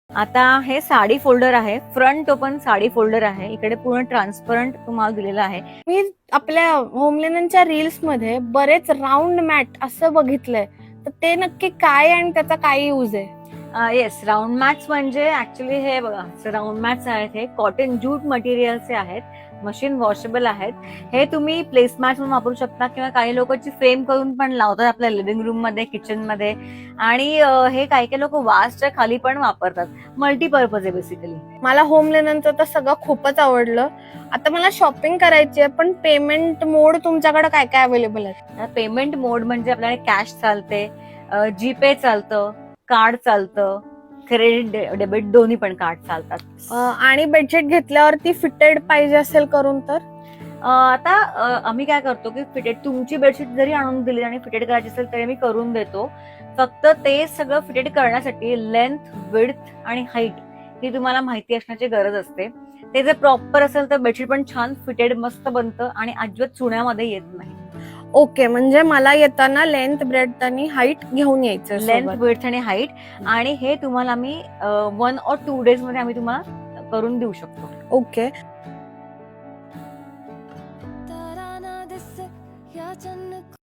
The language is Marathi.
आता हे साडी फोल्डर आहे, फ्रंट ओपन साडी फोल्डर आहे. इकडे पूर्ण ट्रान्सपरंट तुम्हाला दिलेलं आहे. मी आपल्या होमलिननच्या रील्स मध्ये बरेच राऊंड मॅट असं बघितलंय, तर ते नक्की काय आणि त्याचा काय यूज आहे? येस, राऊंड मॅट्स म्हणजे ऍक्च्युली हे बघा, राऊंड मॅट्स आहेत. हे कॉटन ज्यूट मटेरियलचे आहेत, मशीन वॉशेबल आहेत. हे तुम्ही प्लेसमॅट्स म्हणून वापरू शकता किंवा काही लोकांची फ्रेम करून पण लावतात आपल्या लिव्हिंग रूम मध्ये, किचन मध्ये. आणि हे काही काही लोक वासच्या खाली पण वापरतात. मल्टीपर्पज आहे बेसिकली. मला होमलिननचं तर सगळं खूपच आवडलं. आता मला शॉपिंग करायची आहे, पण पेमेंट मोड तुमच्याकडे काय काय अवेलेबल आहे? पेमेंट मोड म्हणजे आपल्याकडे कॅश चालते, जीपे चालतं, कार्ड चालतं, क्रेडिट डेबिट दोन्ही पण कार्ड चालतात. आणि बेडशीट घेतल्यावरती फिटेड पाहिजे असेल करून तर? आता आम्ही काय करतो की फिटेड, तुमची बेडशीट जरी आणून दिली आणि फिटेड करायची असेल तरी मी करून देतो. फक्त ते सगळं फिटेड करण्यासाठी लेंथ, विड्थ आणि हाईट ही तुम्हाला माहिती असण्याची गरज असते. ते जर प्रॉपर असेल तर बेडशीट पण छान फिटेड मस्त बनतं आणि अजिबात चुण्यामध्ये येत नाही. ओके, म्हणजे मला येताना लेंथ, ब्रेड्थ आणि हाईट घेऊन यायचं. लेंथ, विड्थ आणि हाईट. आणि हे तुम्हाला आम्ही 1 or 2 days मध्ये आम्ही तुम्हाला करून देऊ शकतो. ओके.